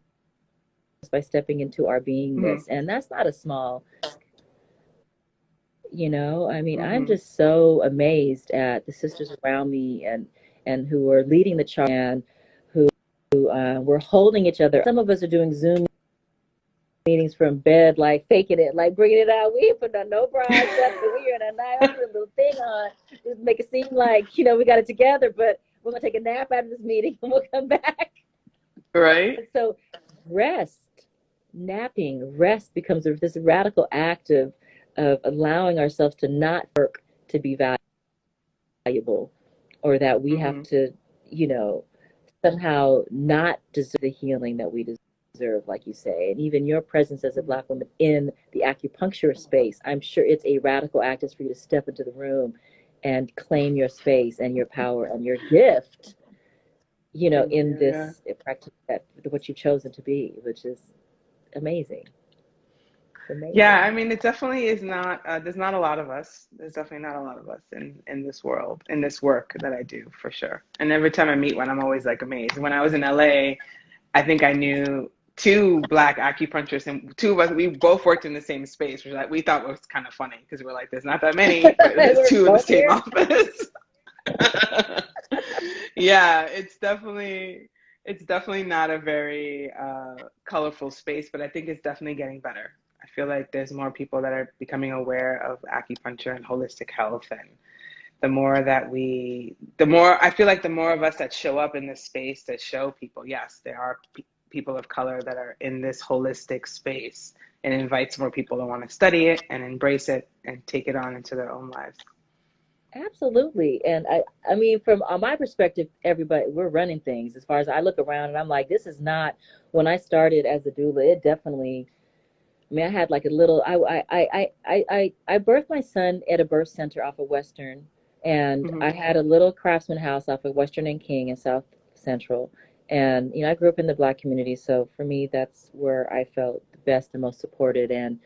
by stepping into our Mm-hmm. beingness. And that's not a small, I mean, I'm Mm-hmm. just so amazed at the sisters around me and who are leading the charge and who we're holding each other. Some of us are doing Zoom meetings from bed, like faking it, like bringing it out. We ain't put on no bras, nothing. We're in a night, I'll put a little thing on, just make it seem like, we got it together, but we're going to take a nap after this meeting and we'll come back. Right? And so rest becomes this radical act of allowing ourselves to not work to be valuable, or that we have Mm-hmm. to, you know, somehow not deserve the healing that we deserve, like you say. And even your presence as a Mm-hmm. Black woman in the acupuncture space, I'm sure it's a radical act just for you to step into the room and claim your space and your power and your gift, Thank in you. Yeah. this practice, that what you've chosen to be, which is amazing. It's Yeah, I amazing. mean, it definitely is not, there's not a lot of us. There's definitely not a lot of us in this world, in this work that I do, for sure. And every time I meet one, I'm always like amazed. When I was in LA, I think I knew two black acupuncturists, and two of us, we both worked in the same space, which we thought was kind of funny because we're like, there's not that many, but there's We're two in the both same here. office. Yeah, it's definitely not a very colorful space, but I think it's definitely getting better. I feel like there's more people that are becoming aware of acupuncture and holistic health, and the more I feel like the more of us that show up in this space that show people, yes, there are people of color that are in this holistic space, and invites more people to want to study it and embrace it and take it on into their own lives. Absolutely. And I mean, from my perspective, everybody, we're running things. As far as I look around and I'm like, this is not, when I started as a doula, it definitely, I mean, I had like a little, I birthed my son at a birth center off of Western, and Hmm. I had a little craftsman house off of Western and King in South Central. And, I grew up in the Black community. So for me, that's where I felt the best and most supported and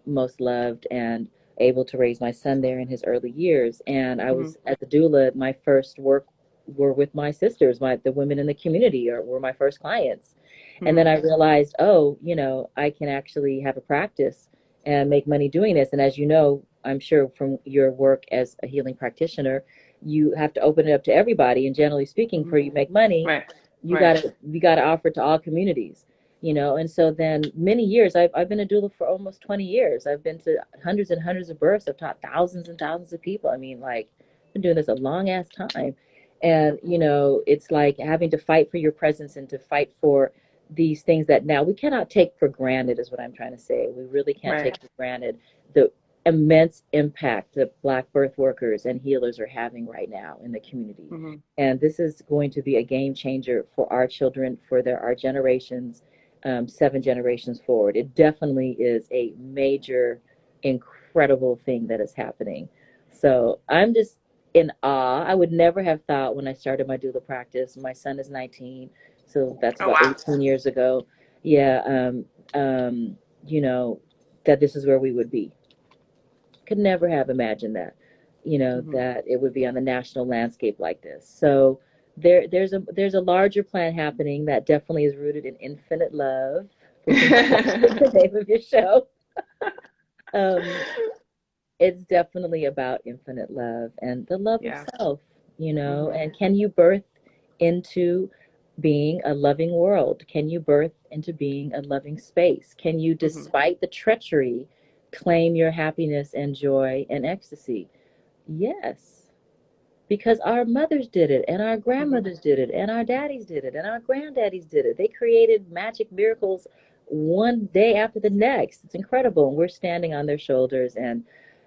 most loved, and able to raise my son there in his early years. And I Hmm. was, as a doula, my first work were with my sisters, the women in the community, or were my first clients. And then Hmm. I realized, oh, I can actually have a practice and make money doing this. And as you know, I'm sure from your work as a healing practitioner, you have to open it up to everybody. And generally speaking, Hmm. for you to make money, Right. you Right. gotta offer it to all communities. And so then many years, I've been a doula for almost 20 years. I've been to hundreds and hundreds of births. I've taught thousands and thousands of people. I mean, like, been doing this a long ass time. And, it's like having to fight for your presence and to fight for these things that now we cannot take for granted, is what I'm trying to say. We really can't Right. take for granted the immense impact that Black birth workers and healers are having right now in the community. Mm-hmm. And this is going to be a game changer for our children, for our generations, 7 generations forward. It definitely is a major, incredible thing that is happening. So I'm just in awe. I would never have thought when I started my doula practice. My son is 19, so that's Oh about wow. 18 years ago. Yeah, you know, that this is where we would be. Could never have imagined that, Mm-hmm. that it would be on the national landscape like this. So there's a larger plan happening that definitely is rooted in infinite love, which is the name of your show. Um, it's definitely about infinite love and the love of Yeah. self, Mm-hmm. and can you birth into being a loving world? Can you birth into being a loving space? Can you, Mm-hmm. despite the treachery, claim your happiness and joy and ecstasy? Yes, because our mothers did it, and our Mm-hmm. grandmothers did it, and our daddies did it, and our granddaddies did it. They created magic miracles one day after the next. It's incredible, and we're standing on their shoulders. And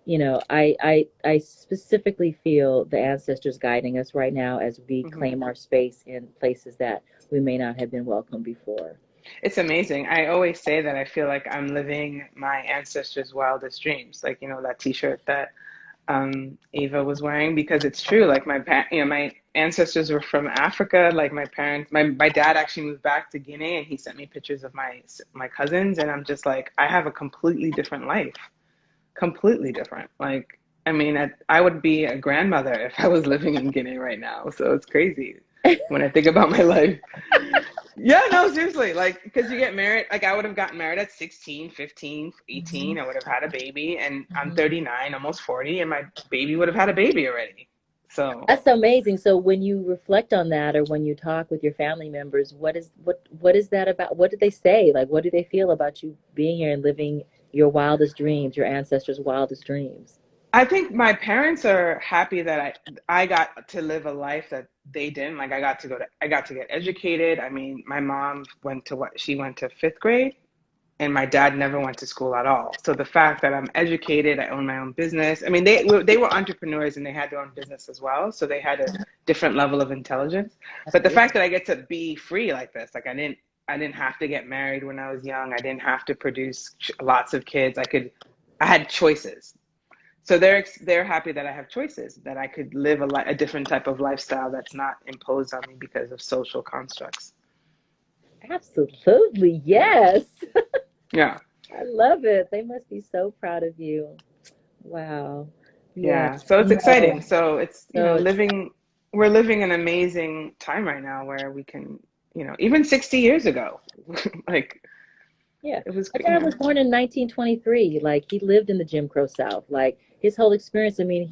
I specifically feel the ancestors guiding us right now as we Mm-hmm. claim our space in places that we may not have been welcome before. It's amazing. I always say that I feel like I'm living my ancestors' wildest dreams. Like, that t-shirt that Eva was wearing, because it's true. Like my ancestors were from Africa. Like my parents, my dad actually moved back to Guinea, and he sent me pictures of my cousins, and I'm just like, I have a completely different life, completely different. Like, I mean, I would be a grandmother if I was living in Guinea right now. So it's crazy when I think about my life. Yeah, no, seriously. Like, because you get married, like, I would have gotten married at 16, 15, 18. I would have had a baby, and I'm Mhm. 39, almost 40, and my baby would have had a baby already. So That's amazing. So when you reflect on that, or when you talk with your family members, what is that about? What did they say? Like, what do they feel about you being here and living your wildest dreams, your ancestors' wildest dreams? I think my parents are happy that I got to live a life that they didn't. Like, I got to get educated. I mean, my mom she went to fifth grade, and my dad never went to school at all. So the fact that I'm educated, I own my own business. I mean, they were entrepreneurs, and they had their own business as well, so they had a different level of intelligence. That's But the beautiful. fact that I get to be free like this, like I didn't have to get married when I was young. I didn't have to produce lots of kids. I had choices. So they're happy that I have choices, that I could live a different type of lifestyle that's not imposed on me because of social constructs. Absolutely, Yeah. yes. Yeah. I love it. They must be so proud of you. Wow. Yeah. Yeah, so it's No. exciting. So it's, So we're living an amazing time right now where we can, even 60 years ago, like yeah. it was, My dad was born in 1923. Like, he lived in the Jim Crow South. Like, his whole experience, I mean,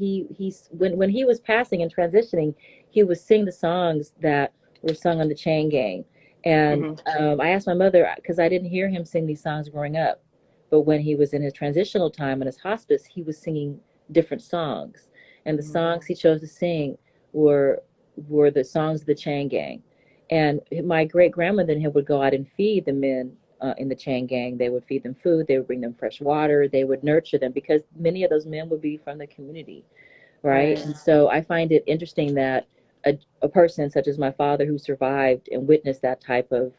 when he was passing and transitioning, he would sing the songs that were sung on the Chain Gang. And hmm I asked my mother, because I didn't hear him sing these songs growing up. But when he was in his transitional time in his hospice, he was singing different songs. And the hmm songs he chose to sing were the songs of the Chain Gang. And my great grandmother then would go out and feed the men in the chain gang. They would feed them food, they would bring them fresh water, they would nurture them, because many of those men would be from the community, right? right. And so I find it interesting that a person such as my father, who survived and witnessed that type of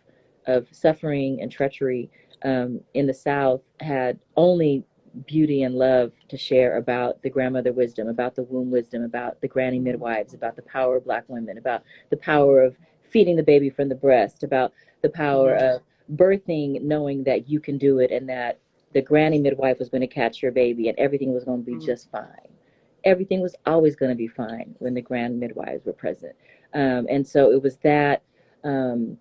suffering and treachery in the South, had only beauty and love to share about the grandmother wisdom, about the womb wisdom, about the granny hmm midwives, about the power of Black women, about the power of feeding the baby from the breast, about the power hmm of birthing, knowing that you can do it, and that the granny midwife was going to catch your baby and everything was going to be hmm just fine. Everything was always going to be fine when the grand midwives were present. And so it was that um,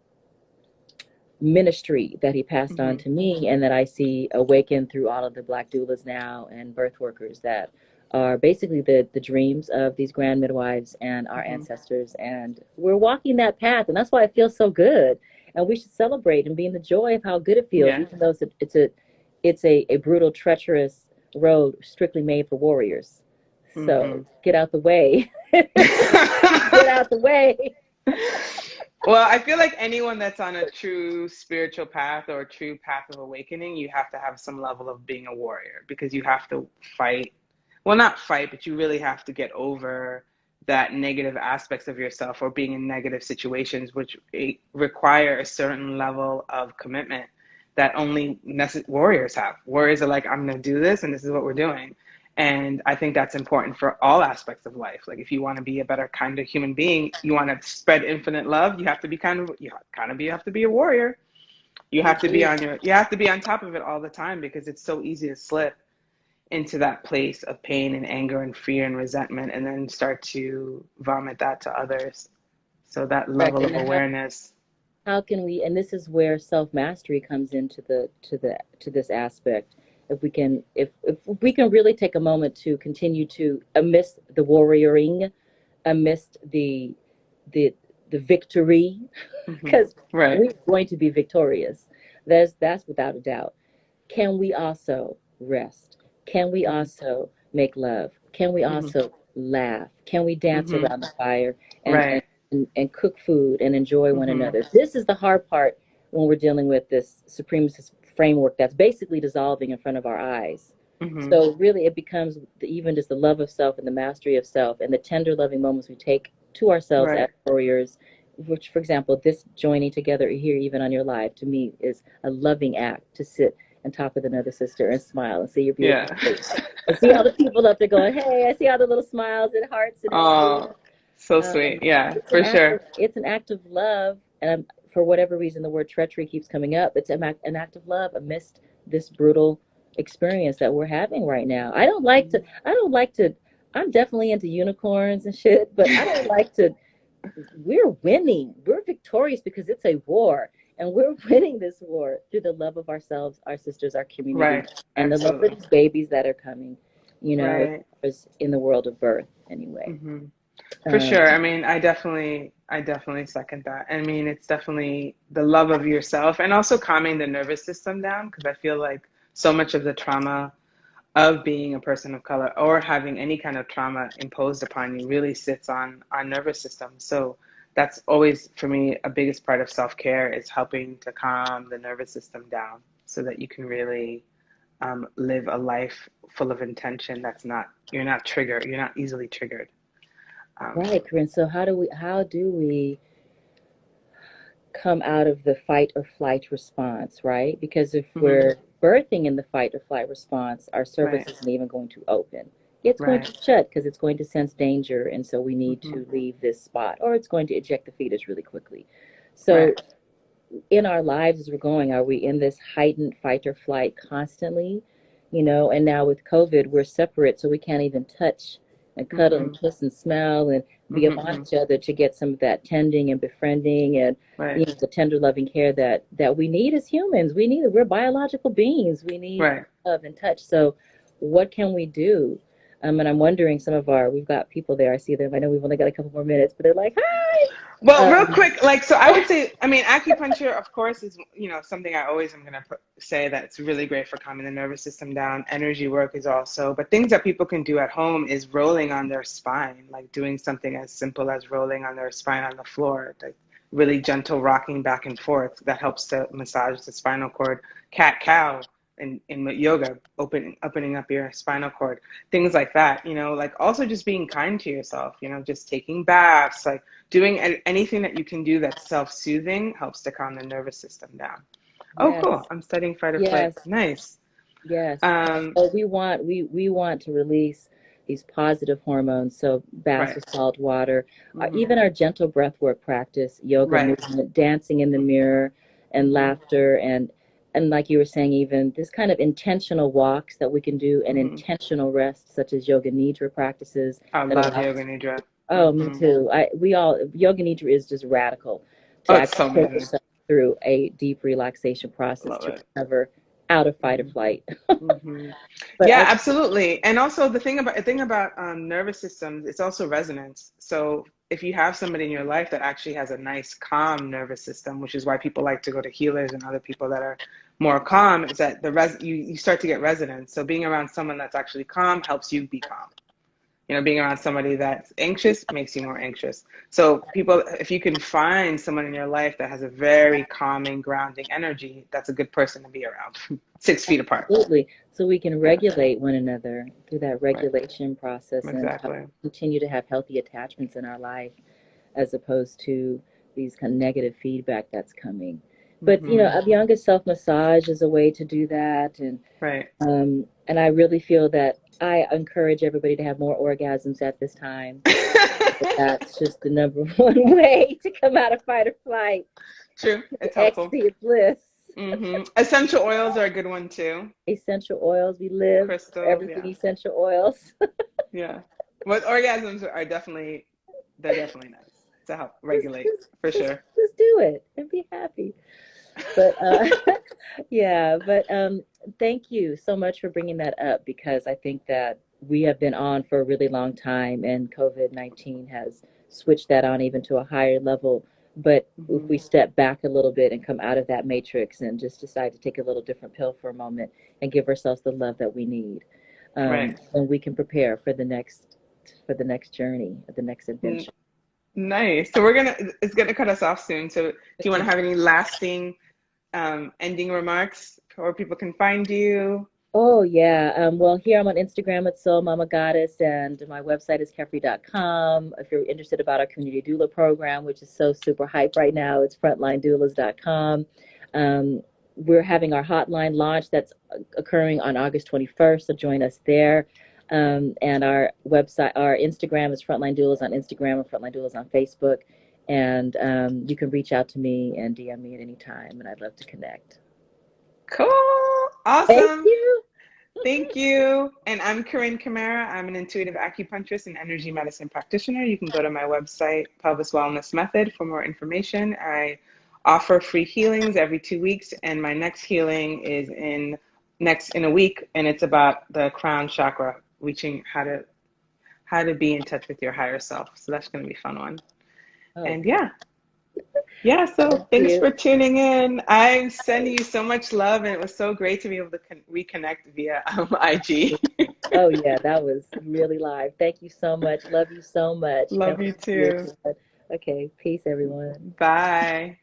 ministry that he passed on hmm to me, and that I see awakened through all of the Black doulas now and birth workers, that are basically the dreams of these grand midwives and our hmm ancestors. And we're walking that path, and that's why it feels so good. And we should celebrate and be in the joy of how good it feels, Yeah. even though it's a brutal, treacherous road strictly made for warriors. So get out the way. Get out the way. Well, I feel like anyone that's on a true spiritual path or a true path of awakening, you have to have some level of being a warrior because you have to fight. Well, not fight, but you really have to get over that negative aspects of yourself or being in negative situations, which require a certain level of commitment that only warriors have. Warriors are like, I'm going to do this and this is what we're doing. And I think that's important for all aspects of life. Like if you want to be a better kind of human being, you want to spread infinite love, you have to be you have to be a warrior. You have to be you have to be on top of it all the time because it's so easy to slip into that place of pain and anger and fear and resentment and then start to vomit that to others. So that level of awareness. How can we, and this is where self-mastery comes into to this aspect. If we can really take a moment to continue to, amidst the warrioring, amidst the victory, because we're going to be victorious. That's without a doubt. Can we also rest? Can we also make love? Can we also laugh? Can we dance around the fire and cook food and enjoy one another? This is the hard part when we're dealing with this supremacist framework that's basically dissolving in front of our eyes. So really it becomes even just the love of self and the mastery of self and the tender loving moments we take to ourselves as warriors, which, for example, this joining together here even on your live to me is a loving act to sit on top with another sister and smile and see your beautiful face. And see all the people up there going, hey, I see all the little smiles and hearts and oh, so sweet. Yeah, for sure. It's an act of love. And for whatever reason, the word treachery keeps coming up. It's an act of love amidst this brutal experience that we're having right now. I don't like to, I'm definitely into unicorns and shit, but I don't like to, we're winning. We're victorious because it's a war. And we're winning this war through the love of ourselves, our sisters, our community, and the love for these babies that are coming, you know, in the world of birth anyway. For sure. I mean, I definitely second that. I mean, it's definitely the love of yourself and also calming the nervous system down because I feel like so much of the trauma of being a person of color or having any kind of trauma imposed upon you really sits on our nervous system. So that's always, for me, a biggest part of self-care is helping to calm the nervous system down so that you can really live a life full of intention you're not triggered, you're not easily triggered. Right, Corinne. So how do we come out of the fight or flight response, right? Because if we're birthing in the fight or flight response, our cervix isn't even going to open. It's going to shut because it's going to sense danger, and so we need to leave this spot, or it's going to eject the fetus really quickly. So in our lives as we're going, are we in this heightened fight or flight constantly? You know, and now with COVID, we're separate, so we can't even touch and cuddle and kiss and smell and be upon each other to get some of that tending and befriending and you know, the tender loving care that we need as humans. We're biological beings. We need love and touch. So what can we do? And I'm wondering, we've got people there. I see them. I know we've only got a couple more minutes, but they're like, hi. Well, real quick, so I would say, I mean, acupuncture, of course, is, something I always am going to say that's really great for calming the nervous system down. Energy work is also, but things that people can do at home is rolling on their spine, like doing something as simple as rolling on their spine on the floor, like really gentle rocking back and forth. That helps to massage the spinal cord. Cat-cow. In yoga, opening up your spinal cord, things like that, like also just being kind to yourself, just taking baths, like doing anything that you can do that's self-soothing helps to calm the nervous system down. Oh, cool. I'm studying fight or flight. Nice. Yes. So we want to release these positive hormones. So baths with salt water, even our gentle breath work practice, yoga movement, dancing in the mirror, and laughter, and like you were saying, even this kind of intentional walks that we can do, and intentional rest, such as yoga nidra practices. I love yoga nidra. Oh, me too. Yoga nidra is just radical to actually take yourself through a deep relaxation process to recover out of fight or flight. Absolutely. And also the thing about nervous systems, it's also resonance. So if you have somebody in your life that actually has a nice, calm nervous system, which is why people like to go to healers and other people that are more calm, is that you start to get resonance. So being around someone that's actually calm helps you be calm. being around somebody that's anxious makes you more anxious. So people, if you can find someone in your life that has a very calming, grounding energy, that's a good person to be around. 6 feet apart. Absolutely. So we can Yeah, regulate one another through that right. regulation process and Exactly. continue to have healthy attachments in our life as opposed to these kind of negative feedback that's coming. But Hmm. a younger self massage is a way to do that, Right. and I really feel that I encourage everybody to have more orgasms at this time. That's just the number one way to come out of fight or flight, True. to It's helpful. ecstasy of bliss. Essential oils are a good one too. Essential oils, we live for Crystals, everything yeah. essential oils. Yeah. But orgasms are definitely, they're definitely nice to help just, regulate just, for just, sure. just do it and be happy. But yeah, but thank you so much for bringing that up because I think that we have been on for a really long time and COVID-19 has switched that on even to a higher level. But if Hmm. we step back a little bit and come out of that matrix and just decide to take a little different pill for a moment and give ourselves the love that we need, Right. then we can prepare for the next journey, the next adventure. Nice. So it's gonna cut us off soon. So do you want to have any lasting ending remarks where people can find you? Oh yeah. Well, here I'm on Instagram at Soul Mama Goddess, and my website is Khefri.com. If you're interested about our community doula program, which is so super hype right now, it's frontlinedoulas.com. We're having our hotline launch that's occurring on August 21st, so join us there. And our website, our Instagram is Frontline Doulas on Instagram and Frontline Doulas on Facebook. And you can reach out to me and DM me at any time, and I'd love to connect. Cool. Thank Awesome. you. Thank you. And I'm Corinne Camara. I'm an intuitive acupuncturist and energy medicine practitioner. You can go to my website, Pelvis Wellness Method, for more information. I offer free healings every 2 weeks, and my next healing is in a week, and it's about the crown chakra, reaching how to be in touch with your higher self. So that's going to be a fun one. Oh, And yeah, so thank thanks you. for tuning in. I'm sending you so much love, and it was so great to be able to reconnect via IG. Oh, yeah, that was really live. Thank you so much. Love you so much. Can't Love you wait to see you too. again. Okay, peace, everyone. Bye.